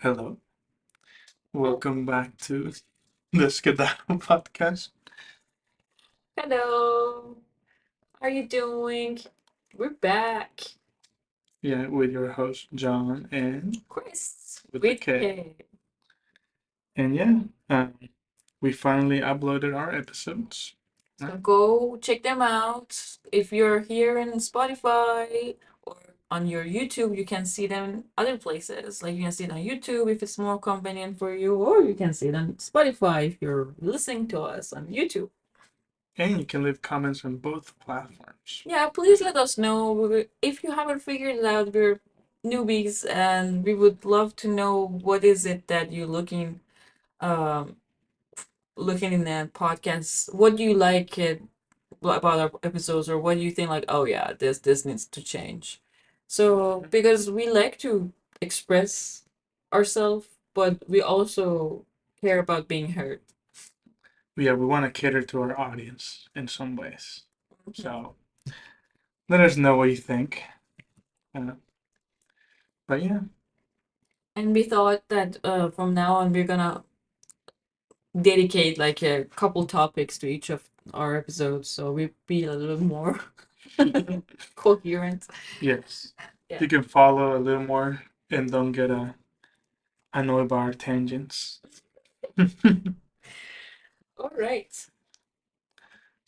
Hello, welcome back to the Skedaddle podcast. Hello, how are you doing? We're back. Yeah, with your host John and Chris with the with K. K. And yeah, we finally uploaded our episodes. So Right? go check them out. If you're here in Spotify or on your YouTube, you can see them other places. Like you can see it on YouTube if it's more convenient for you, or you can see it on Spotify if you're listening to us on YouTube. And you can leave comments on both platforms. Yeah, please let us know if you haven't figured it out. We're newbies, and we would love to know what is it that you're um looking in the podcast. What do you like it about our episodes, or what do you think like, oh yeah, this needs to change? So because we like to express ourselves, but we also care about being heard. Yeah, we want to cater to our audience in some ways. Mhm. So let us know what you think. Uh, but yeah, And we thought that from now on we're gonna dedicate like a couple topics to each of our episodes, so we be a little more coherent. yes, Yeah. you can follow a little more and don't get annoyed by our tangents. All right.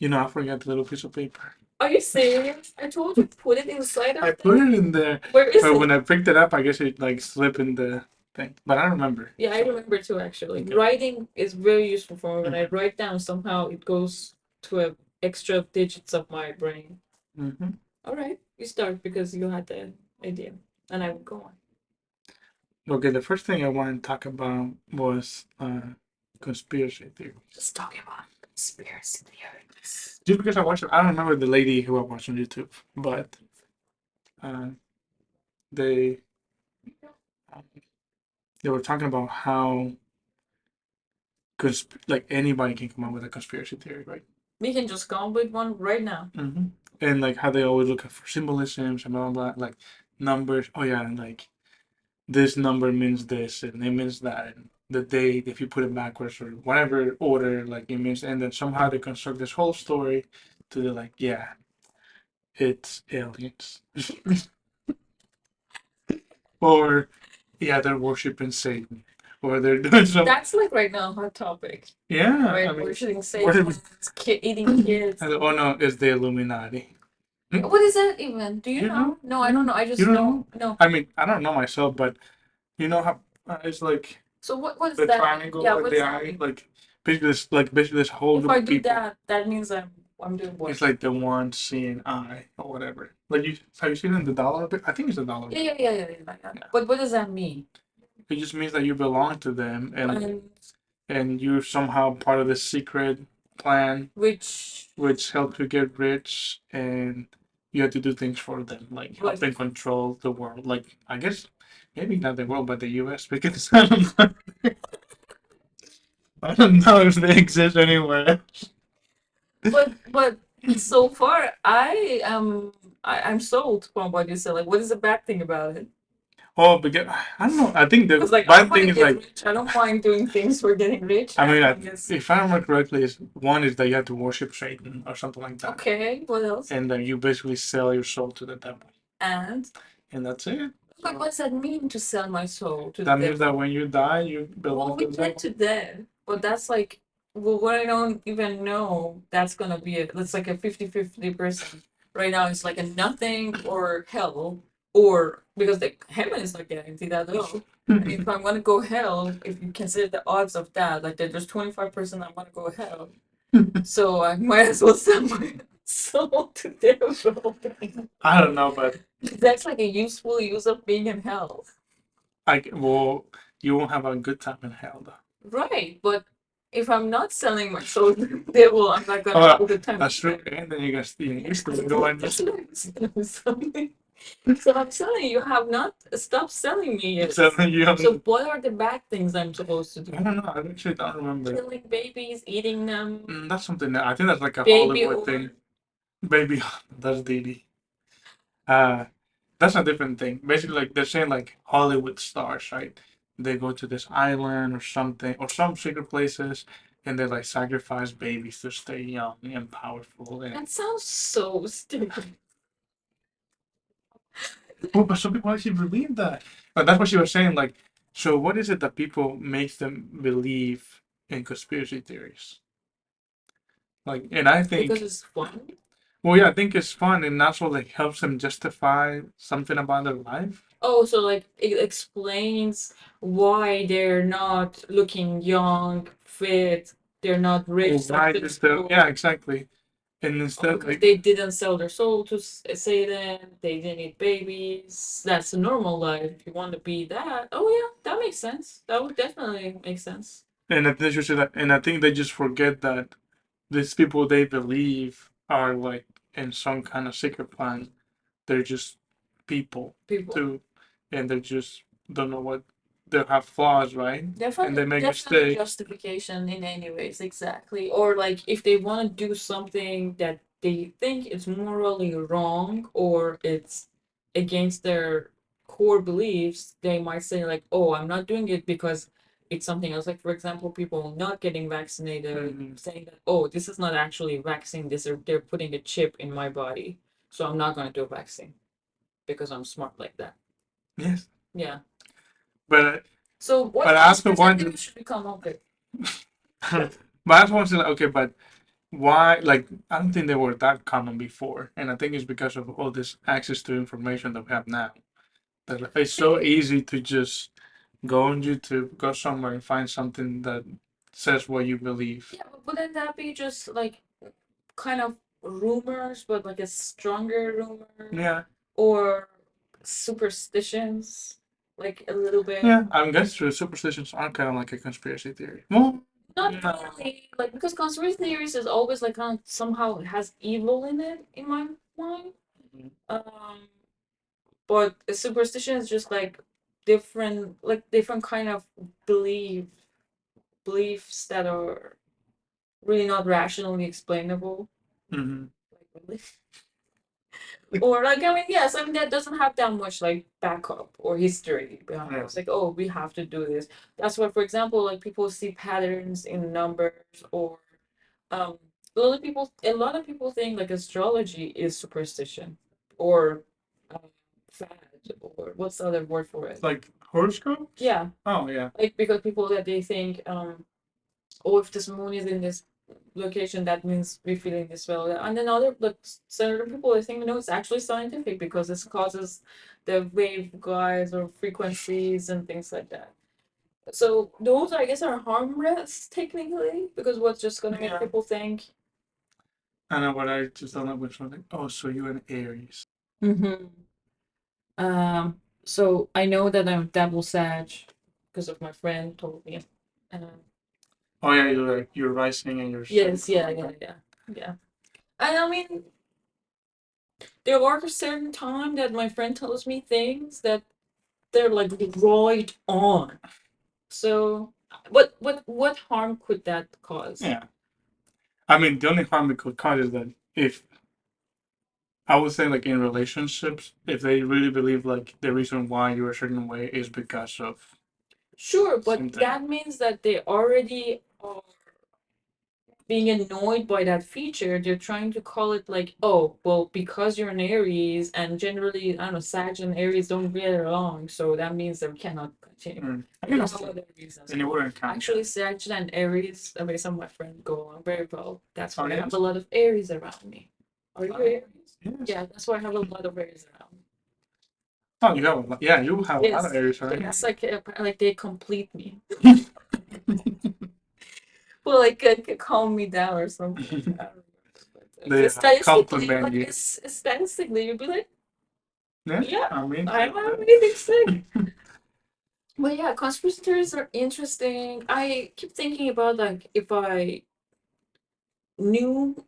I forgot the little piece of paper. Are you serious? I told you put it inside I of put the. it in there, Where is but it? when I picked it up, I guess it like slipped in the thing. But I remember. Yeah, I So remember too actually. okay. Writing is very useful for me. When I Mm-hmm. write down, somehow it goes to a extra digits of my brain. Mm-hmm. All right, you start because you had the idea, and I will go on. Okay, the first thing I wanted to talk about was conspiracy theories. Let's talk about conspiracy theories. Just because I watched, I don't remember the lady who I watched on YouTube, but uh, they um, they were talking about how like anybody can come up with a conspiracy theory, right? We can just come up with one right now. Mm-hmm. And like how they always look for symbolisms and blah blah blah, like numbers. Oh yeah, and like this number means this and it means that, and the date if you put it backwards or whatever order, like it means, and then somehow they construct this whole story to the like, yeah, it's aliens. Or yeah, they're worshiping Satan, or they're doing some. That's like right now a hot topic. Yeah, I Right, mean, worshiping what Satan, if eating kids. oh no, it's the Illuminati. Hmm? What is that even? Do you You know? know? No, I don't You know. I you just don't know. know? No. I mean, I don't know myself, but you know how it's like So what does the that mean? triangle Yeah, and what does the that eye, mean? basically this whole If group I of do people. that, that means I'm doing what? It's like the one seeing eye or whatever. Like you have you seen it in the dollar bill? I think it's a dollar Yeah, bill. yeah. Yeah. But what does that mean? It just means that you belong to them And and you're somehow part of the secret plan which which helps you get rich, and you have to do things for them, like help like them control the world. Like I guess maybe not the world but the US, because I don't know if they exist anywhere. but so far I'm sold from what you said. Like what is the bad thing about it? Oh, because I don't know. I think the Because like I bad want thing to is get like, rich. I don't mind doing things for getting rich. I And mean, I guess if I remember correctly, is one is that you have to worship Satan or something like that, okay, what else? and then you basically sell your soul to the devil, And and that's it. but So what does that mean to sell my soul to the that means that devil? when you die, you Well, belong we to the get devil. to that, but that's like, well, what I don't even know, that's gonna be it. That's like a 50-50%. Right now, it's like a nothing or hell, or because the heaven is not guaranteed at all. And if I want to go hell, if you consider the odds of that, like there's 25% I want to go hell, so I might as well sell my soul to devil. I don't know, but That's like a useful use of being in hell. well, you won't have a good time in hell, though. Right, but if I'm not selling my soul to the devil, I'm not gonna have Oh, a good time that's true. either. And then you still go and That's what I'm selling. So I'm telling you, you have not stopped selling me yet. so you have. So what are the bad things I'm supposed to I do? don't know. I actually don't remember. Killing babies, eating them, That's something that I think that's like a baby Hollywood oil. thing. Baby, that's Didi. Uh, that's a different thing. Basically, like they're saying like Hollywood stars, right? they go to this island or something, or some secret places, and they like sacrifice babies to stay young and powerful. And That sounds so stupid. well, but some people actually believe that. But that's what she was saying. Like, so what is it that people makes them believe in conspiracy theories? Like, and I Because think, it's fun. well, yeah, I think it's fun and also like helps them justify something about their life. Oh, so like it explains why they're not looking young, fit, they're not Or rich, why is the successful. yeah, exactly. And instead, Because like, they didn't sell their soul to Satan, they didn't eat babies. That's a normal life. If you want to be that, oh yeah, that makes sense. That would definitely make sense. and I think they should, and I think they just forget that these people they believe are like in some kind of secret plan. They're just people People. too, and they just don't know what they have flaws, right? And Definitely, they make definitely mistakes. justification in any ways, exactly. Or like if they want to do something that they think is morally wrong or it's against their core beliefs, they might say like, "Oh, I'm not doing it because it's something else." Like for example, people not getting vaccinated, Hmm. saying that, "Oh, this is not actually a vaccine. This are they're putting a chip in my body, so I'm not going to do a vaccine because I'm smart like that." Yes, Yeah. but So what but I also conspiracy wonder. theory should we come up with? But I also want to like, okay, but why? Like, I don't think they were that common before, and I think it's because of all this access to information that we have now. That it's so easy to just go on YouTube, go somewhere, and find something that says what you believe. Yeah, but wouldn't that be just like kind of rumors, but like a stronger rumor Yeah, or superstitions, like a little bit? yeah. I guess true. Superstitions are kind of like a conspiracy theory. Well, Not no. really, like because conspiracy theories is always like kind of somehow has evil in it in my mind. Um, but a superstition is just like different kind of beliefs that are really not rationally explainable. Mm-hmm. Like really. Or like I mean, yes, I mean that doesn't have that much like backup or history behind it. Yeah. It's like, oh, we have to do this. That's why, for example, like people see patterns in numbers or um a lot of people think like astrology is superstition or um, fad or what's the other word for it? Like horoscopes? Yeah, Oh yeah. like because people that they think oh, if this moon is in this location, that means we're feeling this well. And then other, like certain people, I think, no, it's actually scientific because this causes the wave guides or frequencies and things like that. So those, I guess, are harmless technically because what's just gonna make Yeah. people think. I know, but I just don't know which one. Like, oh, so you're an Aries. Mm-hmm. So I know that I'm double Sag because of my friend told me. Um, Oh yeah, you're like you're rising and you're sun. yes, yeah, yeah, yeah, yeah. And I mean, there are a certain time that my friend tells me things that they're like right on. So what harm could that cause? Yeah. I mean, the only harm it could cause is that if I would say like in relationships, if they really believe like the reason why you're a certain way is because of Sure, but something. that means that they already are being annoyed by that feature. They're trying to call it like, oh, well, because you're an Aries and generally, I don't know, Sag and Aries don't get along, so that means they cannot continue. I There mean, are that's true. other reasons. And you wouldn't count. Actually, Sag and Aries, based on my friend, go along very well. That's Oh why I have yes. a lot of Aries around me. Are you Oh, Aries? yes. Yeah, that's why I have a lot of Aries around me. Oh, you have a lot. Yeah, you have a lot of Yes, Aries, right? yes, like they complete me. Well, like calm me down or something. I don't remember. But They statistically, compliment like you. statistically, you'd be like, Yeah, yeah, I mean, I'm amazing sick. But yeah, conspiracy theories are interesting. I keep thinking about like if I knew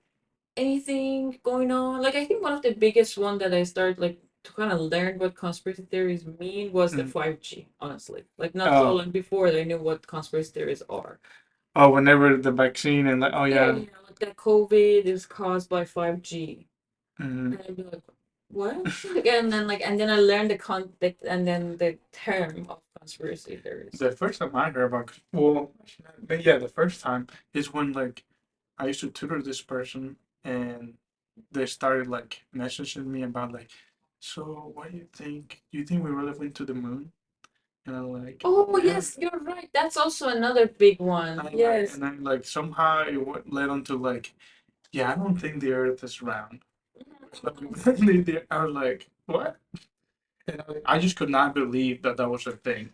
anything going on. Like I think one of the biggest one that I started like to kind of learn what conspiracy theories mean was the mm. 5G, honestly. Like not so Oh, long before I knew what conspiracy theories are. oh, whenever the vaccine and like, oh Yeah, yeah, yeah, like that COVID is caused by 5G. mm, And I'd be like, what? And then I learned the context and then the term of conspiracy theories. The first time I heard about, well, yeah, the first time is when like I used to tutor this person, and they started like messaging me about like, so what do you think? Do you think we really went to the moon? And I'm like, Oh yeah. yes, you're right. That's also another big one. And Yes. and then like somehow led on to like, yeah, I don't think the Earth is round. I was like, what? And I just could not believe that that was a thing.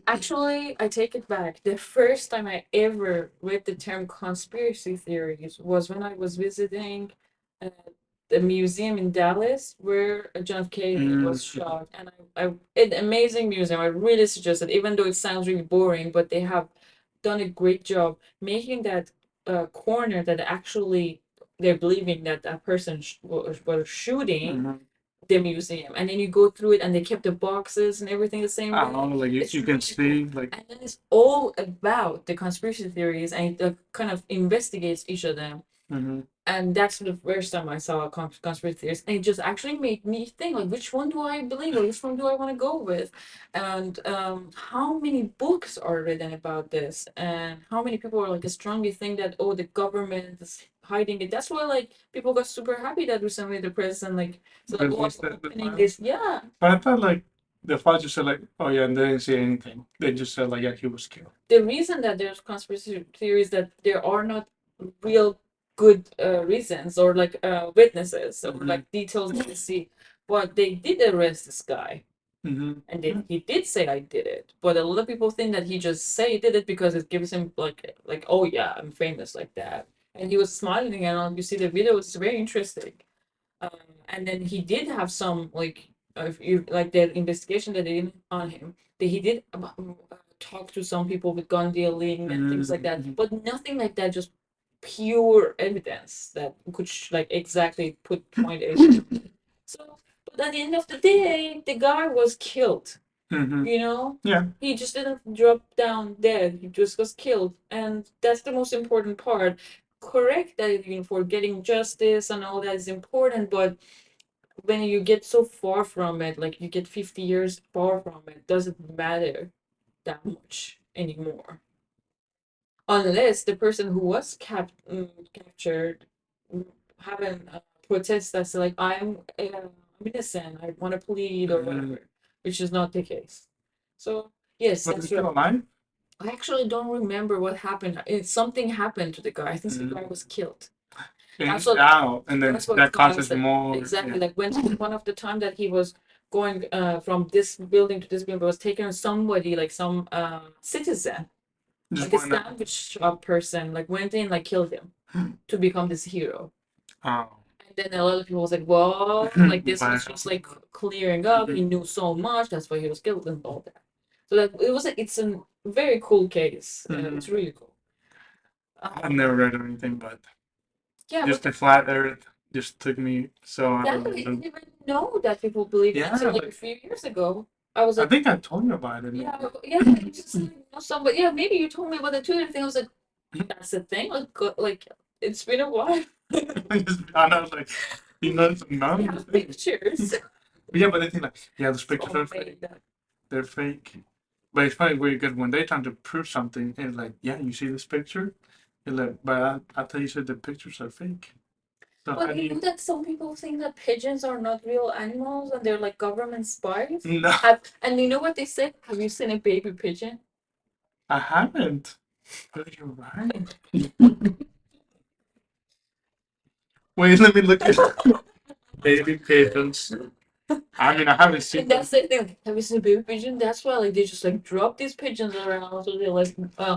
Actually, I take it back. The first time I ever read the term conspiracy theories was when I was visiting uh, the museum in Dallas where John F. Kennedy was shot. And an amazing museum. I really suggest it, even though it sounds really boring, but they have done a great job making that corner that actually they're believing that that person was shooting Mhm. the museum, and then you go through it and they kept the boxes and everything the same I way. don't know, like It's you can really cool. see like And then it's all about the conspiracy theories, and it kind of investigates each of them. mhm. And that's the first time I saw conspiracy theories, and it just actually made me think like, which one do I believe, or which one do I want to go with, and how many books are written about this, and how many people are like strongly think that, oh, the government is hiding it. That's why like people got super happy that recently the president like so like, oh, released I'm the opening file. this. Yeah, But I thought like the file just said like, oh yeah, and they didn't say anything. They just said like, yeah, he was killed. the reason that there's conspiracy theories that there are not real good reasons or like witnesses or like details that you see, but they did arrest this guy, Mm-hmm. and then he did say I did it, but a lot of people think that he just say he did it because it gives him like, oh yeah, I'm famous like that, and he was smiling, and you see the video, it's very interesting. um, and then he did have some like if you like the investigation that they did on him, that he did talk to some people with gun dealing and things like that, Mm-hmm. but nothing like that, just pure evidence that could like exactly put point A to B. So, but at the end of the day, the guy was killed. Mm-hmm. You know, Yeah. he just didn't drop down dead. He just was killed, and that's the most important part. Correct that for getting justice and all that is important, but when you get so far from it, like you get 50 years far from it, doesn't matter that much anymore. Unless the person who was captured haven't protest that's like I'm innocent, I want to plead or whatever, which is not the case. So yes, But he's that's still right. alive. I actually don't remember what happened. Something happened to the guy. I think the guy Mm-hmm. was killed. And That's what now and then that's what that caused causes it. more. Exactly. Yeah. Like when one of the time that he was going from this building to this building was taken somebody like some citizen, Just like a one. sandwich shop person, like went in like killed him to become this hero. Oh. And then a lot of people was like, well, like this Wow. was just like clearing up. He knew so much. That's why he was killed and all that. So that it was like it's a very cool case. It's really cool. I've never read anything, but Yeah, just but the flat Earth just took me so out of exactly. I the. didn't even know that people believe it Yeah, until like a like few years ago. I was I like, think I told you about it. yeah, yeah, it's just like, somebody, yeah, maybe you told me about the Twitter thing. I was like, that's the thing. Like it's been a while. I just found out like They no. have pictures. Yeah, but they think like yeah, those pictures So are fake. made. They're fake. But it's funny because when they trying to prove something, it's like yeah, you see this picture, it's like but I thought you said the pictures are fake. So how But do you know you? that some people think that pigeons are not real animals and they're like government spies? No, And you know what they say? Have you seen a baby pigeon? I haven't. But you're right. Wait, let me look at baby pigeons. I mean, I haven't seen And them. that's the thing. Like, have you seen a baby pigeon? That's why like they just like drop these pigeons around so they're like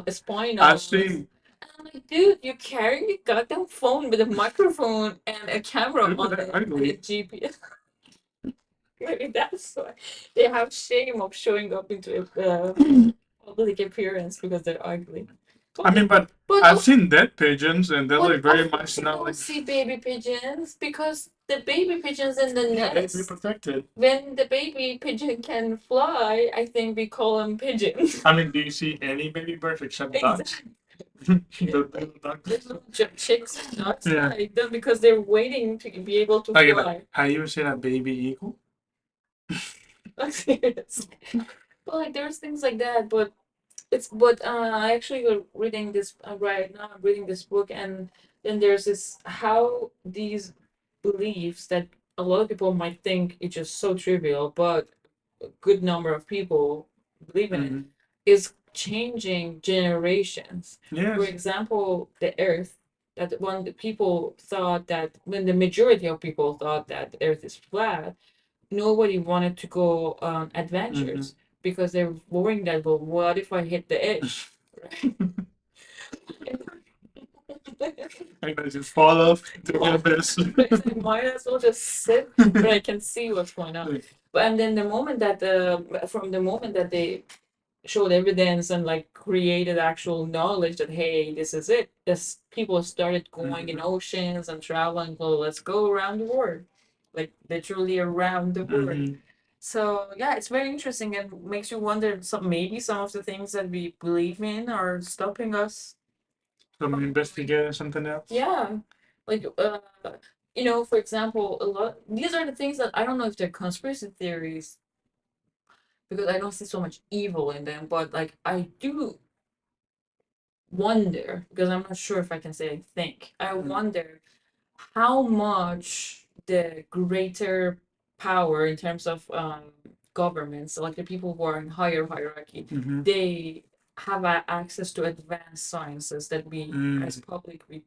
spying on I've us. seen. And I'm like, dude, you're carrying a goddamn phone with a microphone and a camera on They're it and a ugly. GPS. Maybe that's why they have shame of showing up into a public appearance because they're ugly. I But mean, but but I've seen dead pigeons, and they but look very of much course you not don't like. see baby pigeons because the baby pigeons in the Yeah, they're nest. protected. When the baby pigeon can fly, I think we call them pigeons. I mean, do you see any baby birds except ducks? Exactly. The ducks. There's little chicks and ducks, Yeah. like them because they're waiting to be able to Like, fly. have you ever seen a baby eagle? Like seriously. But like there's things like that, but I actually reading this right now. I'm reading this book, and then there's this how these beliefs that a lot of people might think it's just so trivial, but a good number of people believe in it, Hmm. is changing generations. For Yes. example, the Earth. That when the people thought that when the majority of people thought that the Earth is flat, nobody wanted to go on Hmm. adventures because they're worrying that, well, what if I hit the edge? Like, I just fall off into the abyss. I might as well just sit, but I can see what's going on. But and then the moment that from the moment that they showed evidence and like created actual knowledge that hey, this is it, this people started going in Mhm. oceans and traveling. Well, let's go around the world, like literally around the world. Mhm. So yeah, it's very interesting and makes you wonder some maybe some of the things that we believe in are stopping us From from going. investigating something else. Yeah. Like for example, a lot these are the things that I don't know if they're conspiracy theories because I don't see so much evil in them, but like I do wonder because I'm not sure if I can say I think. I Mhm. wonder how much the greater power in terms of governments, like the people who are in higher hierarchy, Mhm. they have access to advanced sciences that we as Mm. public we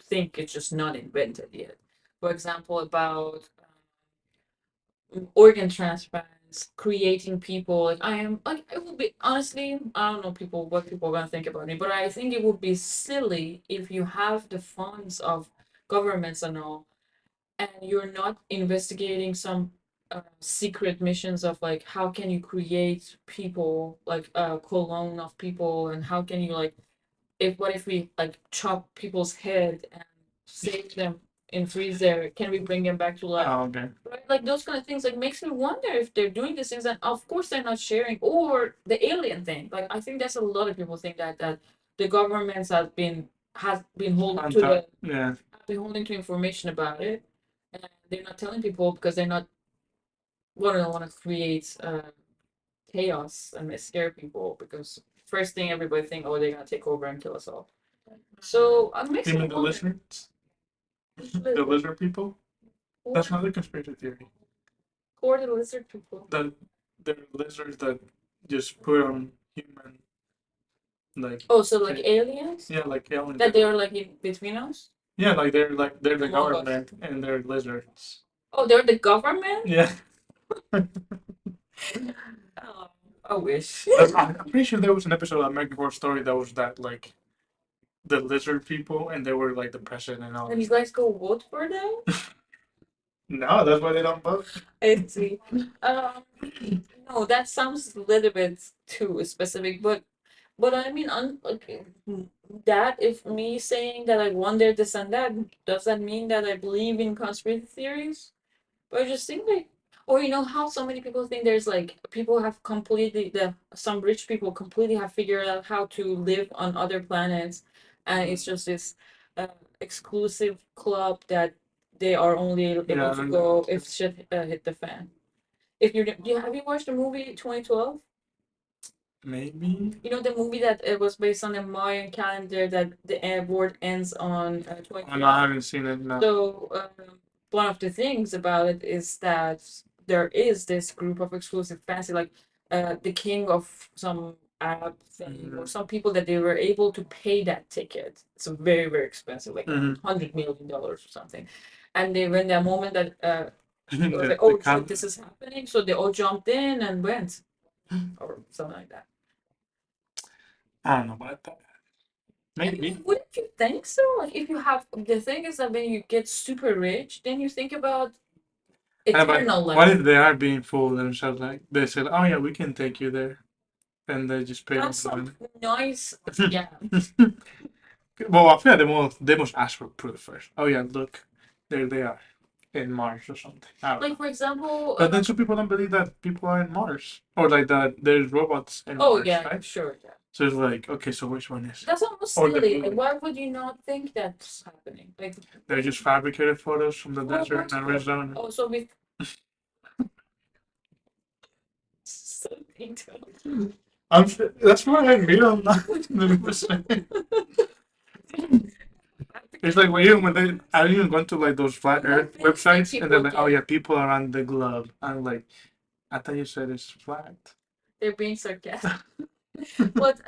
think it's just not invented yet. For example, about organ transplants, creating people. Like I am, like it would be honestly, I don't know people what people are gonna think about me, but I think it would be silly if you have the funds of governments and all, and you're not investigating some secret missions of like how can you create people like a clone of people, and how can you like if what if we like chop people's head and save them in freezer? Can we bring them back to life? Oh, okay. Right, like those kind of things like makes me wonder if they're doing these things, and of course they're not sharing. Or the alien thing, like I think that's a lot of people think that the governments has been holding On to the top. Yeah. have been holding to information about it, and they're not telling people because they're not want to create chaos and scare people, because first thing everybody think, oh, they're gonna take over and kill us all. So it makes You me mean the wonder. lizards? The lizard people? Who That's not a conspiracy theory. are the lizard people? The they're lizards that just put on human like Oh, so like shape. aliens Yeah, like aliens. that they're like in between us, Yeah, like they're the among us. government and they're lizards. Oh, they're the government. Yeah. Oh, I wish. I'm pretty sure there was an episode of American Horror Story that was that like the lizard people and they were like the president and all And this you stuff. guys go vote for them? No, that's why they don't vote. I see. Um, no, that sounds a little bit too specific, but I mean, okay, that if me saying that I wonder this and that, does that mean that I believe in conspiracy theories? But I just think like, or you know how so many people think there's like people have completely the some rich people completely have figured out how to live on other planets, and it's just this uh, exclusive club that they are only able Yeah, to go if shit hit the fan. If you have you watched the movie 2012? maybe. You know the movie that it was based on the Mayan calendar that the world ends on Oh, no, I 2012. haven't seen it. No. So one of the things about it is that there is this group of exclusive fancy, like the king of some Arab thing, or Mhm. some people that they were able to pay that ticket. It's a very very expensive, like Mhm. $100 million or something. And they when the moment that it was like, The oh shit, count. this is happening, so they all jumped in and went, or something like that. I don't know about that. I mean, Maybe. wouldn't you think so? Like, if you have the thing is that when you get super rich, then you think about But eternal what life. if they are being fooled themselves? Like they said, "Oh yeah, we can take you there," and they just pay them That's the some money. nice, yeah. Well, I feel like they must ask for proof first. Oh yeah, look, there they are. in Mars or something. I don't Like know. for example, But then some people don't believe that people are in Mars or like that there's robots in oh Mars, yeah, right? sure, yeah. So it's like, okay, so which one is it? That's almost Or the silly. Like, moon? why would you not think that's happening? Like, They're just fabricated photos from the well, desert first in of all, Arizona. also with so detailed. That's why I read on that. It's like when they I don't even go to like those flat One Earth thing that websites and they're people like, oh get, yeah, people are on the globe. I'm like, I thought you said it's flat. they're being sarcastic. But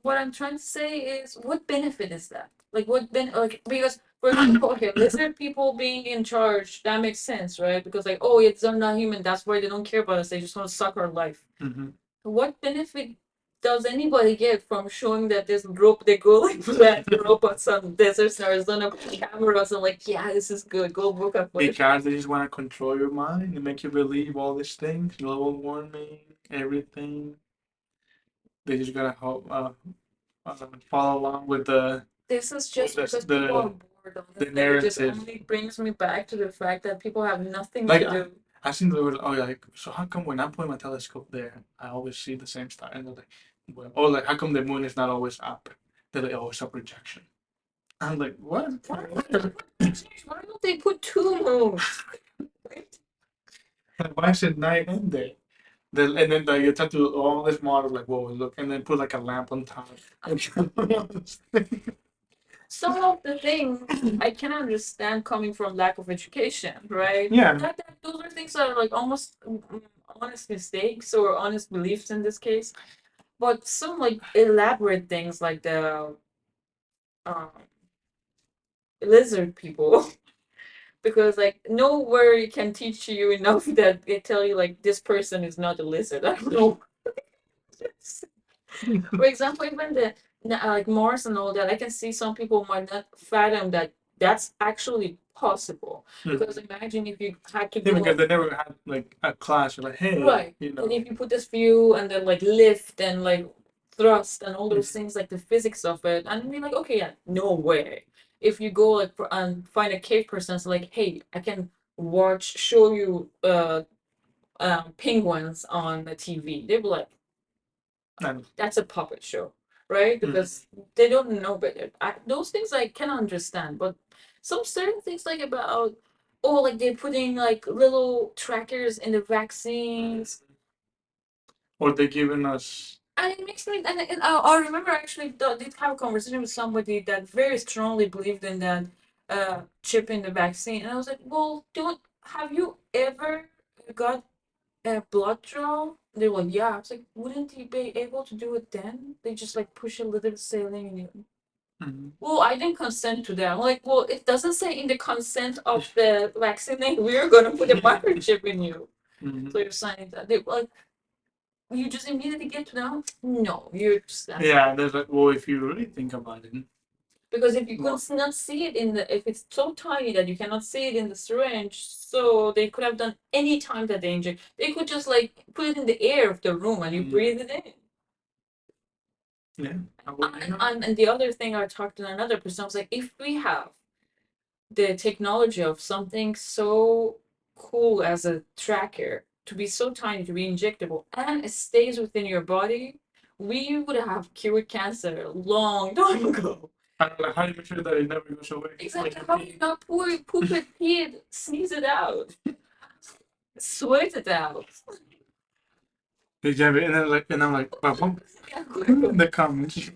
what I'm trying to say is, what benefit is that? Like, like, because for example, okay, lizard people being in charge, that makes sense, right? Because like, oh, it's not human. That's why they don't care about us. They just want to suck our life. Hmm. What benefit does anybody get from showing that this rope they go like plant robots on deserts in Arizona with cameras and like, yeah, this is good. Go book a footage. Because they just want to control your mind and make you believe all these things, global warming, everything. They just gotta follow along with This is just because people are the bored, the honestly. It just narrative. only brings me back to the fact that people have nothing Like to do. I seen the oh yeah, like so how come when I point my telescope there, I always see the same star? And they're like, well, oh like how come the moon is not always up? They're like, oh, it's a projection. I'm like, what? Why don't they put two moons? Why is it night and day? Then and then like, you try to do all this model like, whoa, look, and then put like a lamp on top. Some of the things I can understand coming from lack of education, right? Yeah. Those are things that are like almost honest mistakes or honest beliefs in this case. But some like elaborate things like the um, lizard people, because like nowhere can teach you enough that they tell you like this person is not a lizard. I don't know. For example, even the like Mars and all that, I can see some people might not fathom that that's actually possible. Because imagine if you had to Yeah, go because they never had like a class. You're like, hey, right, you and know. if you put this view and then like lift and like thrust and all those Mhm. things, like the physics of it, and be like, okay, yeah, no way. If you go like and find a cave person, it's like, hey, I can show you penguins on the TV. They'd be like, And that's a puppet show, right? Because they don't know better. Those things I can understand, but some certain things like about oh, like they're putting like little trackers in the vaccines. or they giving us. And it makes me, and I remember actually did have a conversation with somebody that very strongly believed in that chip in the vaccine, and I was like, well, don't have you ever got a blood draw? They were like, yeah. I was like, wouldn't you be able to do it then? They just like push a little saline in you. Mhm. Well, I didn't consent to that. I'm like, well, it doesn't say in the consent of the vaccine that we're gonna put a microchip in you. Mhm. So you're signing that. They like you just immediately get to know. No, you're just Yeah, there's like, well, if you really think about it, because if you well, could not see it in the if it's so tiny that you cannot see it in the syringe, so they could have done any time that they inject. They could just like put it in the air of the room and you breathe it in. yeah, I would, you know. And the other thing I talked to another person, I was like, if we have the technology of something so cool as a tracker to be so tiny, to be injectable, and it stays within your body, we would have cured cancer a long time ago. And like, how do you make sure that it never goes away? Exactly. Like, How do you not poop it, pee it, sneeze it out, sweat it out? yeah, and then like, and I'm like, but what? Yeah, In the comments.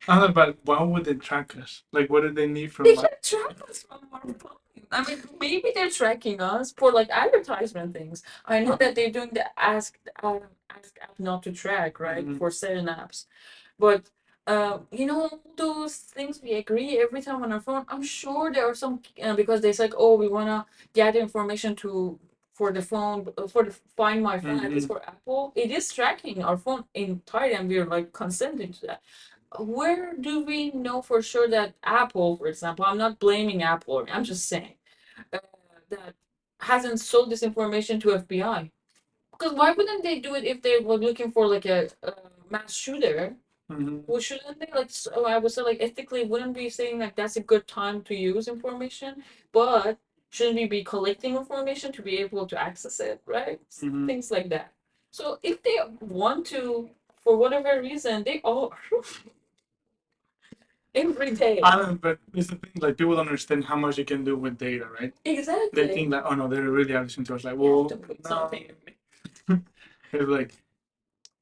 I'm like, but why would they track us? Like, what do they need they from us? can track us from our phone. I mean, maybe they're tracking us for like advertisement things. I know that they're doing the ask app not to track, right, Mhm. for certain apps. But you know those things we agree every time on our phone. I'm sure there are some because they said, oh, we wanna gather information to for the phone for the Find My Phone, at least Mhm. for Apple. It is tracking our phone entirely, and we're like consenting to that. Where do we know for sure that Apple, for example, I'm not blaming Apple. I'm just saying uh, that hasn't sold this information to FBI. Because why wouldn't they do it if they were looking for like a mass shooter? Well, shouldn't they like? So I would say like ethically, wouldn't be saying like that's a good time to use information, but shouldn't we be collecting information to be able to access it, right? Things like that. So if they want to, for whatever reason, they all every day. I don't know, but it's the thing, like people don't understand how much you can do with data, right? Exactly. They think that, oh no, they're really listening to us. Like, You have well, to put no. something. It's like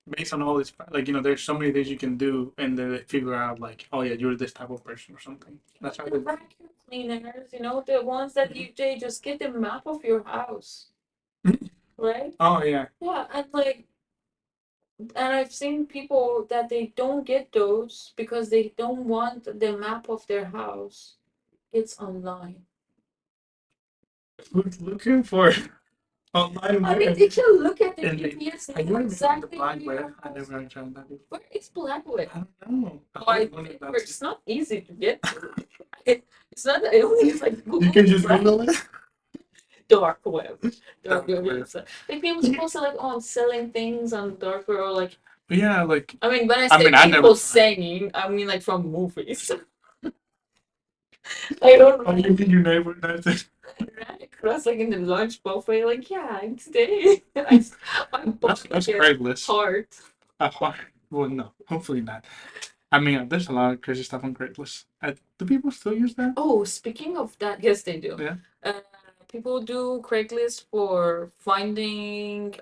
based on all this, like there's so many things you can do, and then they figure out like, oh yeah, you're this type of person or something. That's how The they. vacuum cleaners, the ones that you they just get the map of your house, right? Oh yeah. Yeah, and like, and I've seen people that they don't get those because they don't want the map of their house. It's online. Looking for online. I mean, they can look at the And GPS I and never know been on the exactly black where your web. I house. never tried that before. Where is black web? I don't know. Oh, I wonder if think that's it's not easy to get to. It's not. It only is like Google. You can just right? Google it. Dark web. Dark Dark web. web. So, like people supposed to like, oh, I'm selling things on dark web or like. But yeah, like I mean, when I I say mean, I never people tried. saying, I mean like from movies. I don't Oh, know. you mean your neighbor does it? I ran across like in the lunch buffet, like yeah, today I bought That's like a Craigslist. heart. A heart. Well, no, hopefully not. I mean, there's a lot of crazy stuff on Craigslist. Do people still use that? Oh, speaking of that, yes, they do. Yeah. People do Craigslist for finding.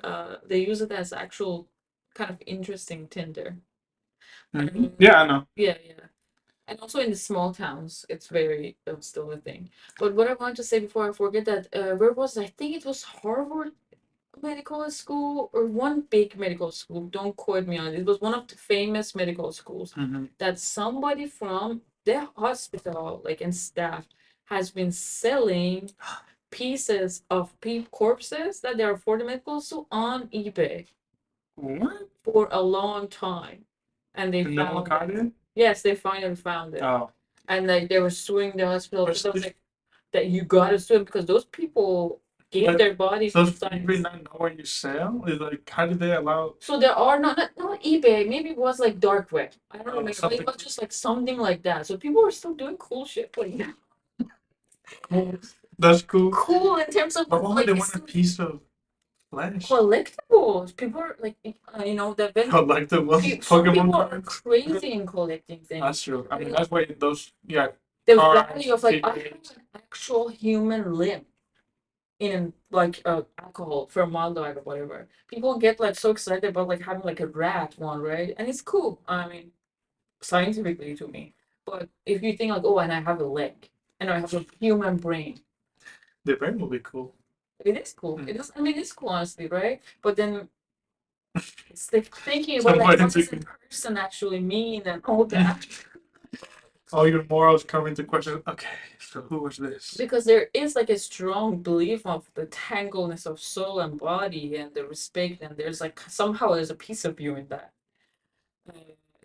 They use it as actual kind of interesting Tinder. Yeah, I know. Yeah, yeah. And also in the small towns, it's very still a thing. But what I wanted to say before I forget that, where was it? I think it was Harvard Medical School or one big medical school. Don't quote me on it. It was one of the famous medical schools that somebody from the hospital, like and staff, has been selling pieces of corpses that they are for the medical school on eBay What? for a long time, and they And no one found caught it. it? Yes, they finally found it. Oh. And like they were suing the hospital But because I was still- like, that you gotta sue them because those people gave But their bodies So to if you science. not know where you sell, is like, how did they allow So there are not eBay, maybe it was like dark web. I don't know, maybe something it was just like something like that. So people are still doing cool shit like that. cool? That's cool. Cool in terms of But why would like they it's want a piece of flesh? collectibles. People are like, that Collectible some Pokemon people are cards? crazy in collecting things. That's true. I mean, that's why those, yeah, The cards, value of like I have figures. an actual human limb in like alcohol, formaldehyde or whatever. People get like so excited about like having like a rat one, right? And it's cool. I mean, scientifically to me. But if you think like, oh, and I have a leg and I have a human brain, The brain will be cool. it is cool. It is. I mean, it's cool, honestly, right? But then it's like thinking about like Somebody what does a thinking- person actually mean and all that. All your morals come into question. Okay, so who was this? Because there is like a strong belief of the tangleness of soul and body and the respect, and there's like somehow there's a piece of you in that. Uh,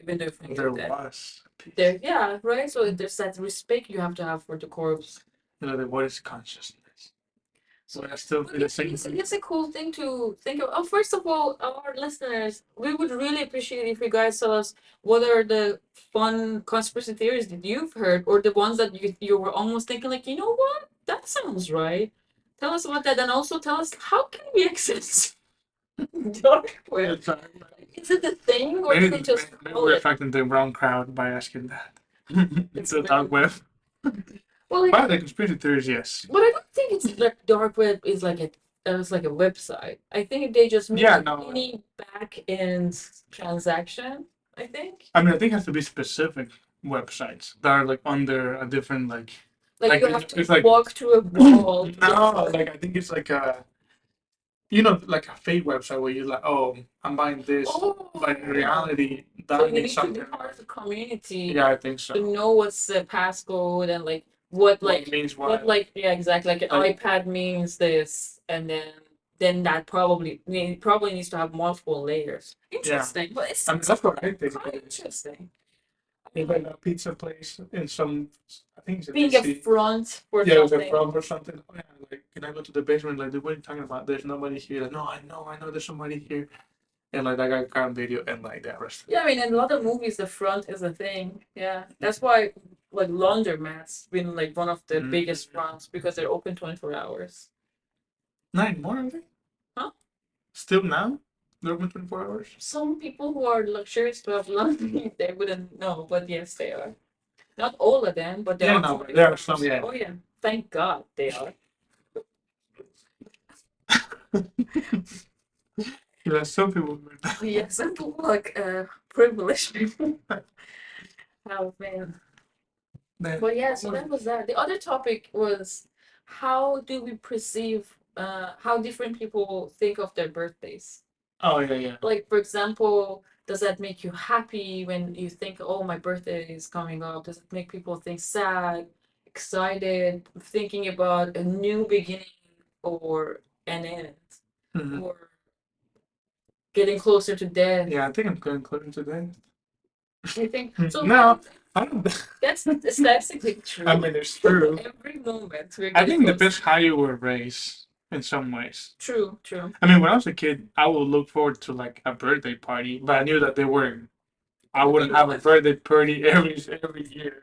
Even though if you There that. was a piece. There, yeah, right. So there's that respect you have to have for the corpse. What is consciousness? So But I still but feel the it's, same it's, thing. it's a cool thing to think of. Oh, first of all, our listeners, we would really appreciate if you guys tell us what are the fun conspiracy theories that you've heard, or the ones that you were almost thinking like, you know what, that sounds right. Tell us about that, and also tell us how can we access dark web. Is it the thing, or Maybe, did they just maybe call we're it? attracting the wrong crowd by asking that. It's a very- dark web. Well, like, But the conspiracy theories, yes. but I don't think it's like dark web is like it's like a website. I think they just mean Yeah, like no. any back end transaction. I think. I mean, I think it has to be specific websites that are like under a different like. Like you have it's to like walk through a wall. no, like I think it's like a, like a fake website where you're like, oh, I'm buying this, Oh, but in reality, that so you means need to something. be part of the community Yeah, I think so. to know what's the passcode and like what What means what what? like yeah exactly like an Like- iPad means this, and then that probably needs to have multiple layers. Interesting, but it's I mean, that's what I think. quite It is. interesting. It's like a pizza place in some, I think it's in Being a DC. front for Yeah, it was a something. problem or something. Oh, yeah, like, can I go to the basement? Like, what are you talking about? There's nobody here. Like, no, I know, there's somebody here. and like that guy got on video and like that rest. Yeah, I mean, in a lot of movies, the front is a thing. Yeah, that's why like laundromats been like one of the biggest fronts because they're open 24 hours. Not anymore, are they? Huh? Still now? They're open 24 hours? Some people who are luxurious to have laundry, they wouldn't know, but yes, they are. Not all of them, but there Yeah, are no, some. there are some, yeah. Oh yeah, thank God they are. Yeah, some people. Yeah, some people like privileged people. Oh man. But yeah, so that was that. The other topic was how do we perceive how different people think of their birthdays? Oh yeah, yeah. Like for example, does that make you happy when you think, oh, my birthday is coming up? Does it make people think sad, excited, thinking about a new beginning or an end? Mhm. Or getting closer to death? Yeah, I think I'm getting closer to that. I think so. No, I don't. That's statistically true. I mean, it's true. Every moment we're I getting think it depends closer. how you were raised in some ways. True, true. I mean, when I was a kid, I would look forward to like a birthday party, but I knew that they weren't. I wouldn't have a birthday party every year.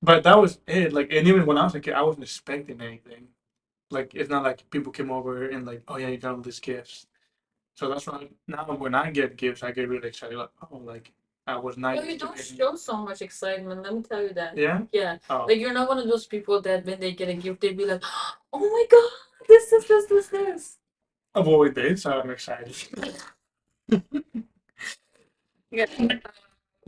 But that was it. Like, and even when I was a kid, I wasn't expecting anything. Like, it's not like people came over and like, oh yeah, you got all these gifts. So that's why now when I get gifts, I get really excited. Like, oh, like I was not. No, you don't show so much excitement. Let me tell you that. Yeah. Yeah. Oh. Like you're not one of those people that when they get a gift, they'd be like, "Oh my God, this." I've always did, so I'm excited. Yeah.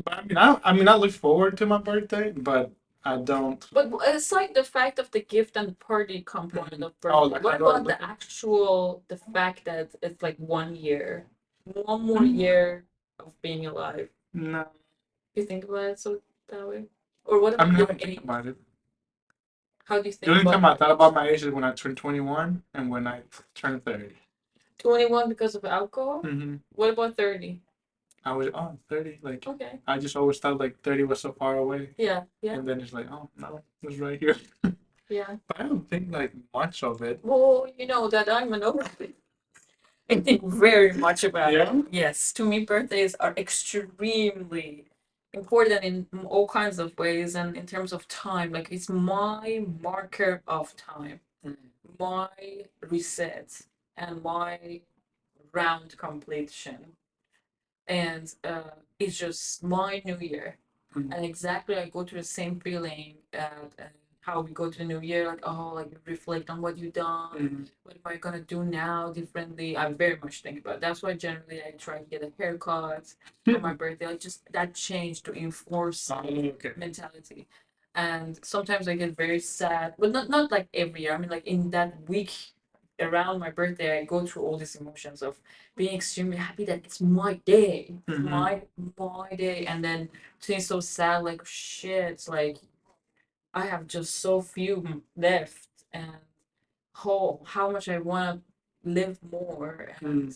But I mean, I look forward to my birthday, but I don't. But aside the fact of the gift and the party component of birthday, Oh, like, what how do I about look? the fact that it's like 1 year, one more year of being alive? No, You think about it so that way, or what I about mean, I your don't think age? about it. How do you The think only about time I your thought age? about my age is when I turned 21 and when I turned 30. 21 because of alcohol? Mm-hmm. What about 30? I was 30. Like, Okay. I just always thought like 30 was so far away. Yeah, yeah, And then it's like, oh no, it's right here. yeah. But I don't think like much of it. Well, you know that I'm an overthink. I think very much about it. Yeah. Yes, to me, birthdays are extremely important in all kinds of ways and in terms of time. Like, it's my marker of time, my reset, and my round completion. And it's just my new year. Mhm. And exactly, I go through the same feeling and how we go to the new year, like, oh, like you reflect on what you've done. Mhm. What am I gonna do now differently? I very much think about it. That's why generally I try to get a haircut for my birthday, like just that change to enforce Oh, okay. mentality. And sometimes I get very sad, but not like every year. I mean, like in that week around my birthday, I go through all these emotions of being extremely happy that it's my day, it's Mhm. my day, and then feeling so sad, like shit, like I have just so few left, and how much I want to live more, and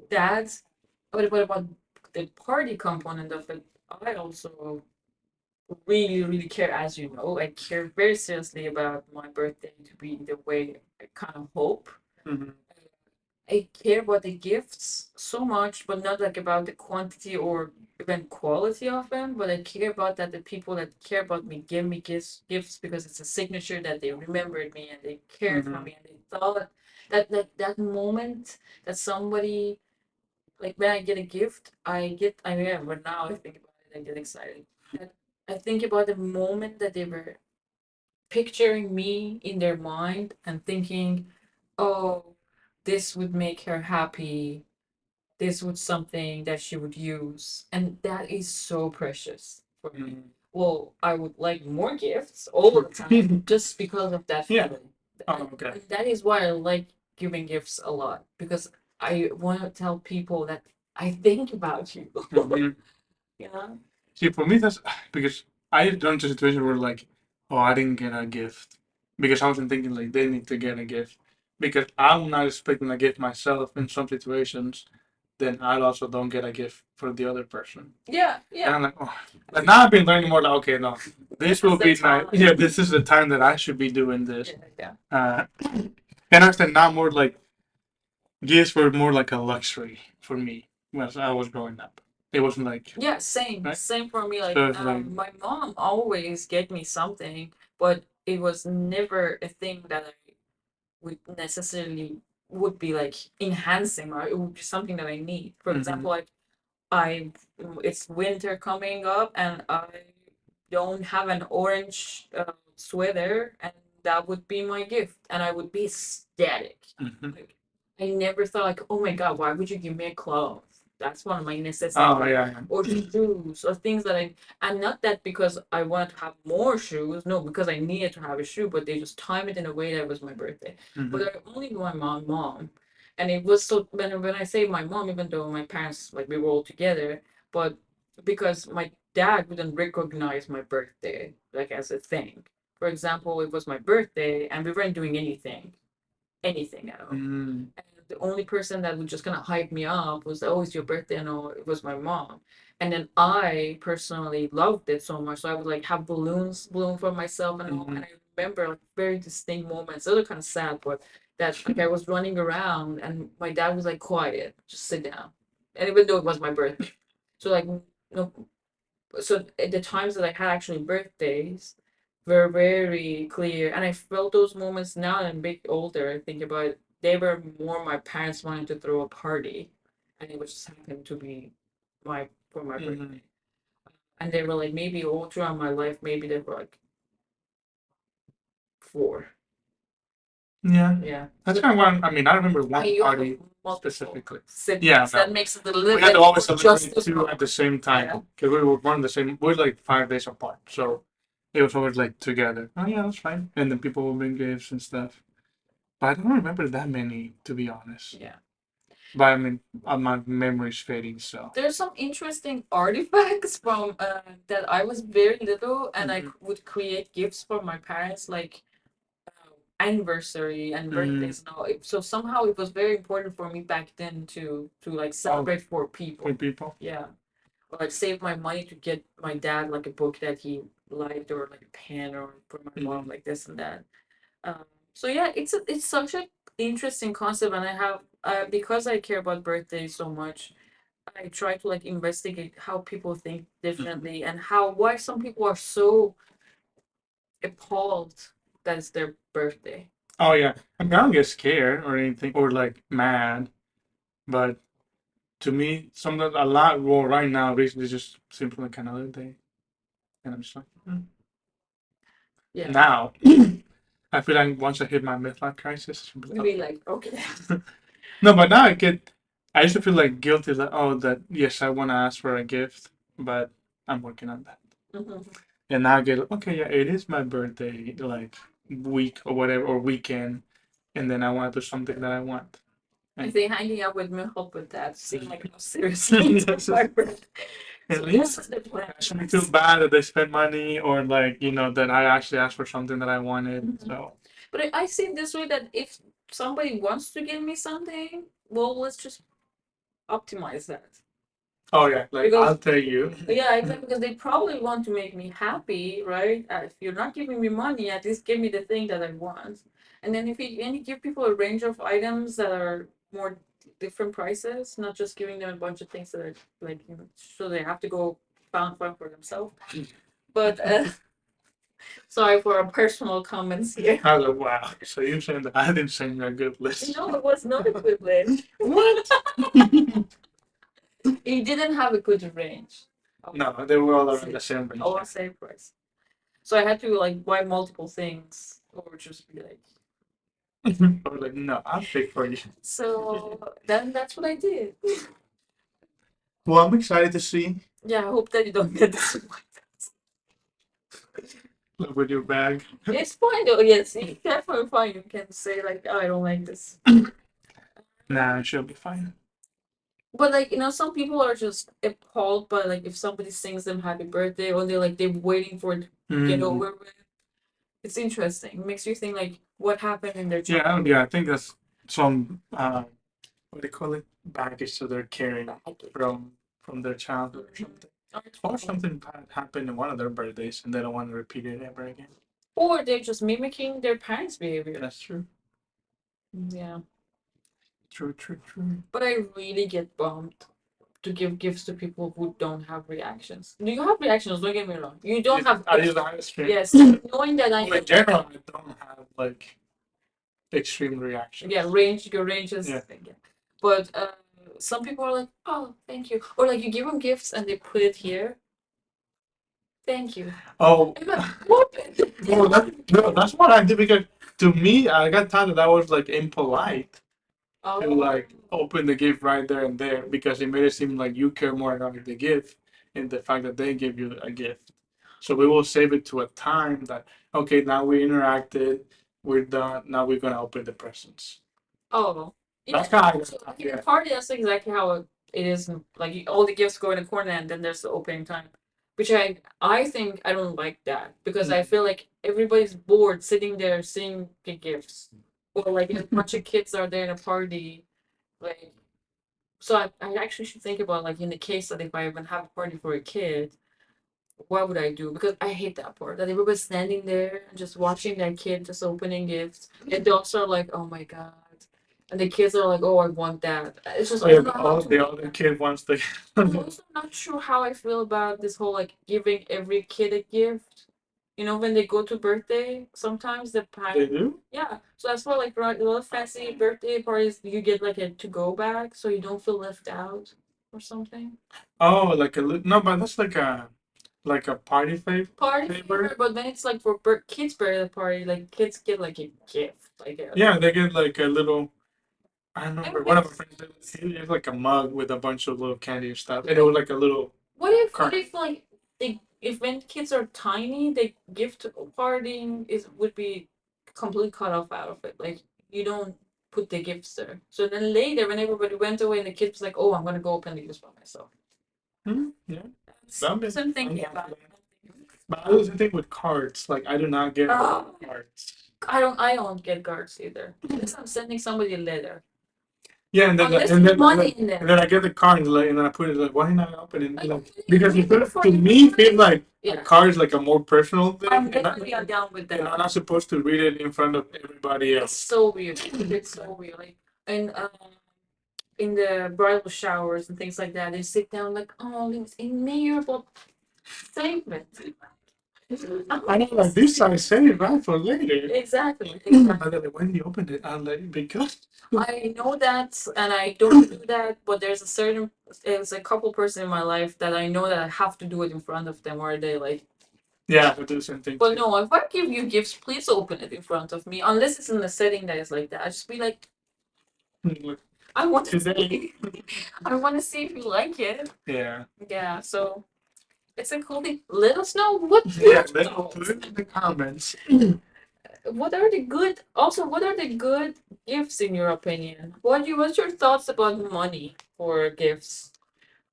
that's what about the party component of it? I also really care, as you know, I care very seriously about my birthday to be the way I kind of hope. Mhm. I care about the gifts so much, but not like about the quantity or even quality of them. But I care about that the people that care about me give me gifts because it's a signature that they remembered me and they cared for me and they thought that moment that somebody like when I get a gift, I mean, but now I think about it, I get excited. And I think about the moment that they were picturing me in their mind and thinking, oh, this would make her happy. This would something that she would use. And that is so precious for me. Well, I would like more gifts all the time just because of that Yeah. feeling. Oh, okay. And that is why I like giving gifts a lot because I want to tell people that I think about you. Mhm. Yeah. See, for me, that's because I've done a situation where like, oh, I didn't get a gift because I wasn't thinking like they need to get a gift because I'm not expecting a gift myself in some situations. Then I also don't get a gift for the other person. Yeah, And yeah. I'm like, oh, like now I've been learning more. Like, okay, no, this will is the be nice. time. Yeah, this is the time that I should be doing this. Yeah, yeah. And I understand now more like Gifts were more like a luxury for me when I was growing up. It wasn't like Yeah, same. right. Same for me. Like, So it's like my mom always get me something, but it was never a thing that I would necessarily would be like enhancing, or it would be something that I need. For mhm, example, like I, it's winter coming up, and I don't have an orange sweater, and that would be my gift, and I would be ecstatic. mhm. Like, I never thought like, oh my god, why would you give me a clothes? That's one of my Oh necessities. yeah, Or shoes, or things that and not that because I wanted to have more shoes, no, because I needed to have a shoe, but they just time it in a way that it was my birthday. yeah. But I only knew my mom, and it was so when I say my mom, even though my parents like we were all together, but because my dad wouldn't recognize my birthday like as a thing. For example, it was my birthday and we weren't doing anything at all. Mm, And the only person that was just gonna hype me up was, oh, it's your birthday, and all. It was my mom. And then I personally loved it so much, so I would like have balloons bloom for myself and all. And mhm, I remember like very distinct moments. Those are kind of sad, but that like I was running around and my dad was like, quiet, just sit down. And even though it was my birthday, so like no, so at the times that I had actually birthdays were very clear, and I felt those moments now that I'm a bit older. I think about it, they were more my parents wanting to throw a party, and it was just happened to be my mhm. birthday, and they were like maybe all throughout my life, maybe they were like four, Yeah, yeah. that's So kind of one. I mean, I remember one you have party multiple specifically. Yeah, siblings. no, That makes it a little we had to bit always more celebrate two justified. at the same Yeah. time because we were born the same. We were like 5 days apart, so it was always like together. Oh yeah, that's fine. And then people would bring gifts and stuff. But I don't remember that many, to be honest. Yeah. But I mean, my memory's fading, so. There's some interesting artifacts from that I was very little, and I Mhm. would create gifts for my parents, like anniversary and Mm, birthdays and all. So somehow it was very important for me back then to like oh, celebrate for for people. people. Yeah, or like save my money to get my dad like a book that he liked, or like a pen, or for my mom Mhm. like this and that. Um, so yeah, it's such a interesting concept, and I have because I care about birthdays so much. I try to like investigate how people think Mhm. differently, and how why some people are so appalled that it's their birthday. Oh yeah, I mean, I don't get scared or anything or like mad, but to me, something a lot. Well, right now, basically, just simply like another day, and I'm just like, Yeah. now. I feel like once I hit my midlife crisis, I should be like, Maybe like okay. okay. No, but now I get. I used to feel like guilty that oh that yes I want to ask for a gift, but I'm working on that. Mhm. And now I get okay yeah it is my birthday like week or whatever or weekend, and then I want to do something that I want. I And think hanging out with me helped with that, seeing like how seriously took yes, my birthday. So and this yes, is the plan, I shouldn't feel guys. bad that they spend money or like that I actually asked for something that I wanted. Mhm. So But I see it this way, that if somebody wants to give me something, well, let's just optimize that. oh yeah, like Because I'll tell you. yeah, exactly. Because they probably want to make me happy, right? If you're not giving me money, at least give me the thing that I want. And then if you give people a range of items that are more different prices, not just giving them a bunch of things that are like, so they have to go found fun for themselves. But sorry for our personal comments here. I was like, wow. So you're saying that I didn't send you a good list? No, it was not a good range. What? It didn't have a good range. No, they were all around the same range. All same price. So I had to like buy multiple things, or just be like. I was like, no, I'll pick for you. So then that's what I did. Well, I'm excited to see Yeah, I hope that you don't get disappointed. like, with your bag. It's fine though. Yes, you definitely fine. You can say like, oh, I don't like this. Nah, she'll be fine. But like some people are just appalled by like if somebody sings them happy birthday, or they're waiting for it to get Mm. over with. It's interesting. It makes you think like what happened in their Yeah, childhood. yeah, I think that's some what do they call it? Baggage that they're carrying from their childhood or something. Or something bad happened in one of their birthdays and they don't want to repeat it ever again. Or they're just mimicking their parents' behavior. That's true. Yeah. True, true, true. But I really get bummed to give gifts to people who don't have reactions. Do you have reactions? Don't get me wrong. You don't have. I use the highest stream. Yes, knowing that I Well, in general, I don't have like extreme reactions. yeah, your range is Yeah. yeah. But some people are like, oh, thank you, or like you give them gifts and they put it here. Thank you. Oh, I'm like, what? no, that's what I did because to me, I got tired that I was like impolite Oh, to like open the gift right there and there because it made it seem like you care more about the gift and the fact that they give you a gift. So we will save it to a time that okay, now we interacted, we're done. Now we're gonna open the presents. oh, yeah. That's kind of So like in yeah. a party, that's exactly how it is. Like all the gifts go in a corner, and then there's the opening time, which I think I don't like that because I feel like everybody's bored sitting there seeing the gifts, or like a bunch of kids are there in a party, like. So I actually should think about like in the case that if I even have a party for a kid, what would I do? Because I hate that part that everybody's standing there and just watching that kid just opening gifts. And they also are like, oh my god. And the kids are like, oh, I want that. It's just Oh I yeah, don't know how the to. other kid wants the. I'm also not sure how I feel about this whole like giving every kid a gift. You know, when they go to birthday, sometimes the They parent, do. yeah. So that's why like right, a lot of fancy birthday parties, you get like a to-go bag, so you don't feel left out or something. Oh, like no, but that's like a party Party favor. favor, but then it's like for kids' birthday party, like kids get like a gift, like a. Yeah, they get like a little. I I remember one of my guess. friends he had like a mug with a bunch of little candy and stuff, and it was like a little What cart. if like they if when kids are tiny, the gift partying is would be completely cut off out of it. Like you don't put the gifts there. So then later, when everybody went away, and the kids was like, "Oh, I'm gonna go open the gifts by myself." Yeah, That's, that that's makes. what I'm I'm thinking down for about. that. But I was the thing with cards. Like I do not get Oh, cards. I don't get cards either. Unless I'm sending somebody a letter. Yeah, and then Unless and there's then and money then, in and there. then I get the card and then I put it like why not open it Like, like because we it do feels, for to me it feels like a yeah. card is like a more personal thing, I'm and, definitely down with and I'm that. not supposed to read it in front of everybody It's else. so weird. It's so weird. Like, and in the bridal showers and things like that, they sit down like, oh, it's a memorable statement. I know, like this I say it right for later. Exactly. And Exactly. then when you open it, I'm like because I know that, and I don't do that, but there's a couple person in my life that I know that I have to do it in front of them, or they like. yeah, I do the same thing But too. no, if I give you gifts, please open it in front of me, unless it's in a setting that is like that. I just be like, Like, I want to today, see, I want to see if you like it. yeah, Yeah, so it's a cool thing. Let us know what yeah. your Let thoughts. put it in the comments. What are the good? Also, what are the good gifts in your opinion? What's your thoughts about money for gifts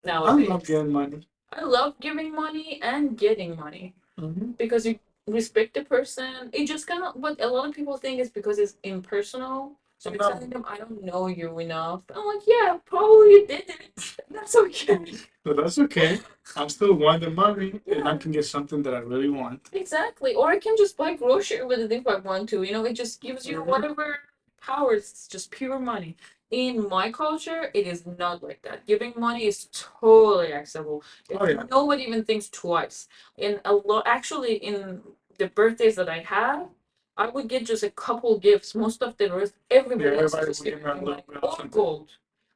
I love nowadays? getting money. I love giving money and getting money Mm-hmm. because you respect the person. It just kind of what a lot of people think is because it's impersonal. So you're telling them, I don't know you enough. I'm like, yeah, probably you didn't. That's okay. But that's okay. I still want the money, and I Yeah, can get something that I really want. exactly. Or I can just buy grocery with it if I want to. You know, it just gives you Mhm. whatever powers. It's just pure money. In my culture, it is not like that. Giving money is totally acceptable. Oh yeah, Nobody even thinks twice. In a lot, actually, in the birthdays that I had, I would get just a couple gifts. Most of the rest, yeah. everybody else Everybody just will give giving me a me little money bit of or something. gold.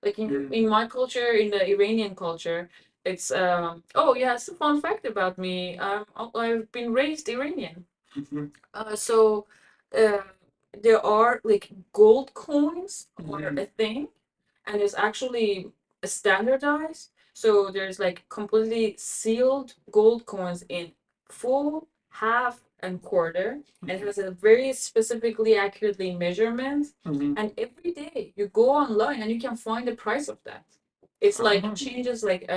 Like in my culture, in the Iranian culture, it's oh yeah, it's a fun fact about me. I've been raised Iranian. Mm-hmm. So uh, there are like gold coins are Mm-hmm. a thing, and it's actually standardized. So there's like completely sealed gold coins in full, half, and quarter, and it has a very specifically accurately measurement. Mm-hmm. And every day you go online and you can find the price of that. It's like changes like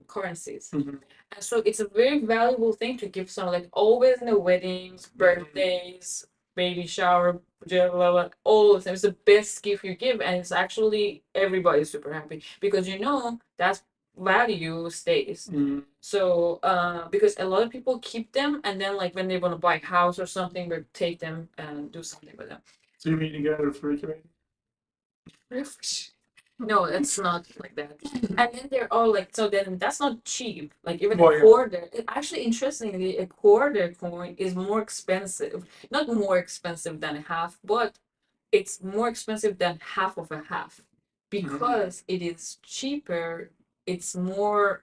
currencies. Mm-hmm. And so it's a very valuable thing to give someone, like always in the weddings, birthdays, baby shower, blah, blah, blah, all of them. It's the best gift you give, and it's actually everybody's super happy because you know that value stays. Mm-hmm. So, because a lot of people keep them, and then like when they want to buy a house or something, they take them and do something with them. So you mean you got a refrigerator? No, it's not like that. And then they're all like, so then that's not cheap. Like even Well, a yeah. quarter, actually, interestingly, a quarter coin is more expensive. Not more expensive than a half, but it's more expensive than half of a half because it is cheaper. It's more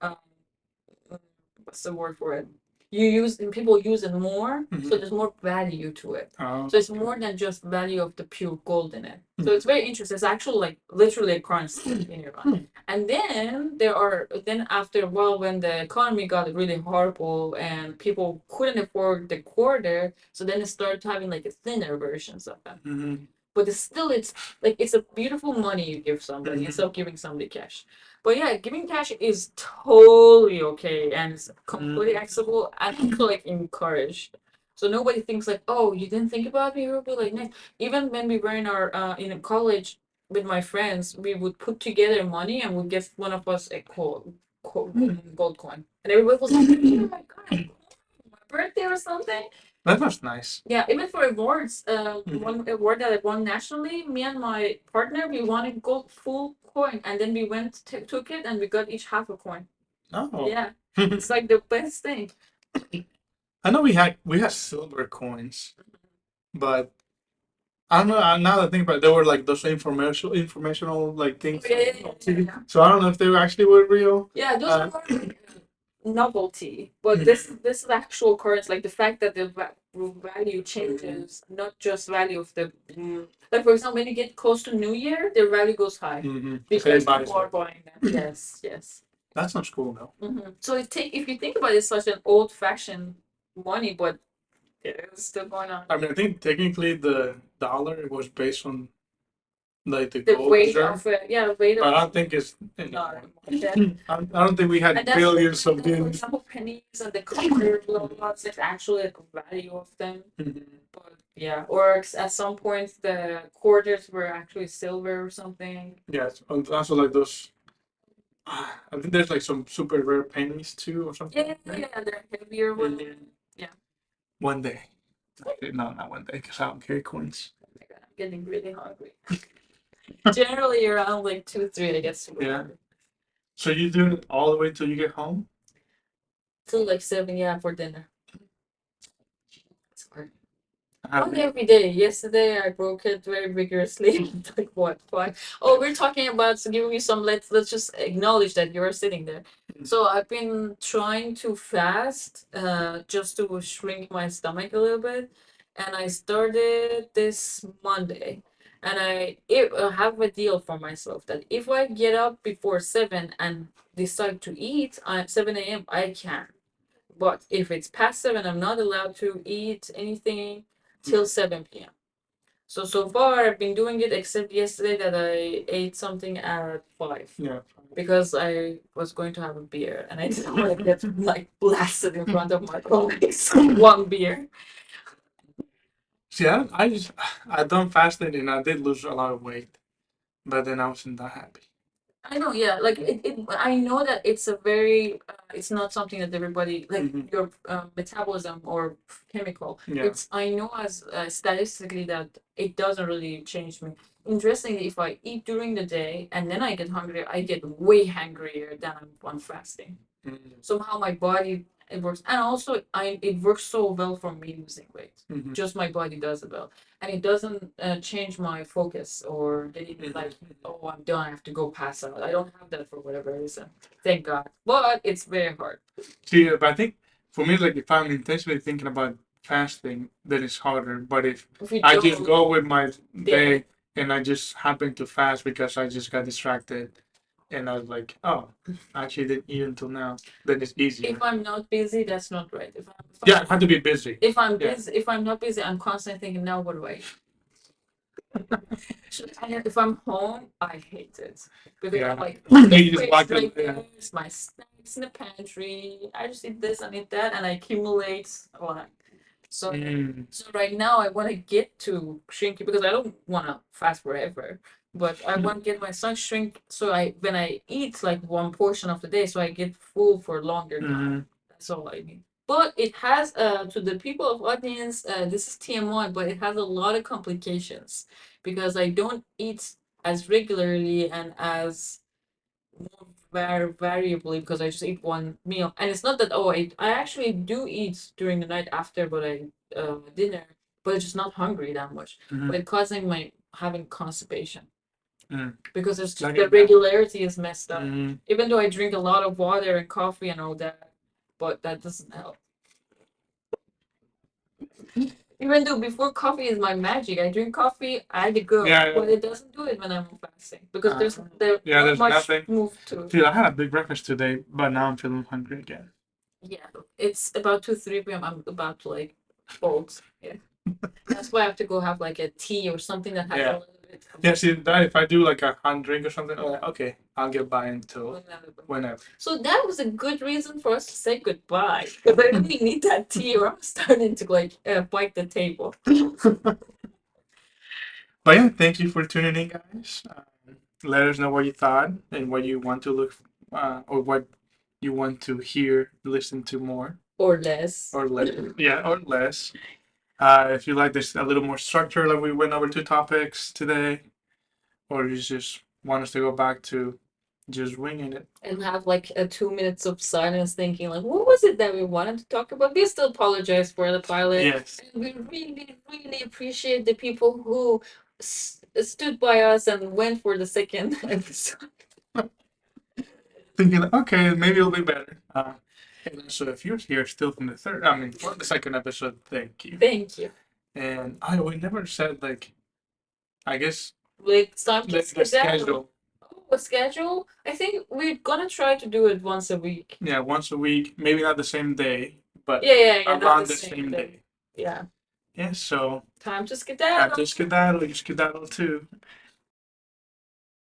what's the word for it? You use and people use it more, so there's more value to it. Oh, So it's more than just value of the pure gold in it. So Mhm. it's very interesting. It's actually like literally a currency in Iran. And then after a while when the economy got really horrible and people couldn't afford the quarter, so then it started having like a thinner versions of them. Mhm. But it's like it's a beautiful money you give somebody instead of giving somebody cash. But yeah, giving cash is totally okay and it's completely acceptable and also like encouraged. So nobody thinks like, oh, you didn't think about me. It would be like nice. Even when we were in our in college with my friends, we would put together money and would give one of us a gold coin, and everybody was like, oh my god, my birthday or something. That was nice. Yeah, even for awards, one award that I won nationally, me and my partner, we won a gold full coin, and then we took it, and we got each half a coin. Oh. Yeah, it's like the best thing. I know we had silver coins, but I don't know. Now that I think about it, they were like those informational like things Yeah, on TV. So I don't know if they actually were real. yeah, those are more like novelty, but Mhm. this is actual currency. Like the fact that the value changes, not just value of the like for example, when you get close to New Year, their value goes high because Everybody's people are like, buying them. Yes, yes. that sounds cool though. So if you think about it, it's such an old fashioned money, but it is still going on. I mean, I think technically the dollar was based on like the The gold weight reserve, of it, yeah, the weight but of I don't think it's no, anymore. yeah. I don't think we And had that's billions why, of like, for billions. example, pennies and the copper lots, it's actually like a value of them. Mhm. But yeah, or at some point the quarters were actually silver or something. Yes, and also like those. I think there's like some super rare pennies too, or something. Yeah, they're heavier ones. Mhm. Yeah. One day. No, not one day, because I don't carry coins. Oh my God, I'm getting really hungry. Generally around like 2, 3, I guess. Yeah. So you do it all the way till you get home? Till like 7, yeah, for dinner. It's hard. Have Not you? every day. Yesterday I broke it very vigorously. Like what? Why? Oh, we're talking about so giving you some. Let's just acknowledge that you're sitting there. So I've been trying to fast, just to shrink my stomach a little bit, and I started this Monday. And I have a deal for myself that if I get up before 7 and decide to eat at 7 a.m., I can. But if it's past 7, I'm not allowed to eat anything till 7 p.m. So far I've been doing it except yesterday that I ate something at 5 Yeah. because I was going to have a beer and I didn't want to get like blasted in front of my colleagues. One beer. See, I done fasting and I did lose a lot of weight, but then I wasn't that happy. I know, yeah. Like I know that it's a very, it's not something that everybody like your metabolism or chemical. Yeah. It's I know as statistically that it doesn't really change me. Interestingly, if I eat during the day and then I get hungry, I get way hungrier than I'm on fasting. Somehow my body it works, and also it works so well for me losing weight. Just my body does it well, and it doesn't change my focus or getting me like, oh, I'm done, I have to go pass out. I don't have that for whatever reason, thank God. But it's very hard. See, but I think for me, like if I'm intentionally thinking about fasting, then it's harder. But If you I just don't, go with my yeah. day and I just happen to fast because I just got distracted and I was like, oh, I actually didn't eat until now, then it's easier. If I'm not busy, that's not right. Yeah, I have to be busy. If I'm Yeah. busy, if I'm not busy, I'm constantly thinking, now what do I eat? If I'm home, I hate it because Yeah. I'm like, You the just fridge walk in, right yeah. there's my snacks in the pantry. I just eat this, I eat that, and I accumulate a lot. So, so right now I want to get to shrinking because I don't want to fast forever, but I want to get my son shrink so I when I eat like one portion of the day, so I get full for longer time. That's all I need. But it has to the people of audience, this is TMI, but it has a lot of complications because I don't eat as regularly and as more variably because I just eat one meal. And it's not that, oh, I actually do eat during the night after what I dinner, but it's just not hungry that much. Mm-hmm. But causing my having constipation because it's just Like the it- regularity is messed up. Mm-hmm. Even though I drink a lot of water and coffee and all that, but that doesn't help. Even though before coffee is my magic, I drink coffee, I had to go, Yeah, but it doesn't do it when I'm fasting because there's yeah, not there's much nothing. move to. Dude, I had a big breakfast today, but now I'm feeling hungry again. Yeah, it's about 2 3 p.m. I'm about to like fold. Yeah, that's why I have to go have like a tea or something that has a Yeah. little bit of Yeah, see that if I do like a hand drink or something, I'm like, okay, I'll get by until whatever. whenever. So that was a good reason for us to say goodbye because I really need that tea or I'm starting to like bite the table. But yeah, thank you for tuning in, guys. Let us know what you thought and what you want to look, or what you want to hear, listen to more, Or less. or less. Yeah, or less. If you like this a little more structure, like we went over 2 topics today, or you just want us to go back to just winging it. And have like a 2 minutes of silence thinking like what was it that we wanted to talk about. We still apologize for the pilot. Yes. And we really appreciate the people who stood by us and went for the second episode. Thinking, okay, maybe it'll be better. And so if you're here still from the third, I mean, for the second episode, thank you. Thank you. And we never said like, I guess Like it's time to the schedule. Oh, a schedule? I think we're gonna try to do it once a week. Yeah, once a week, maybe not the same day, but Yeah, not around the the same same day. day. Yeah. Yeah, so Time to after skedaddle. skedaddle, you skedaddle too.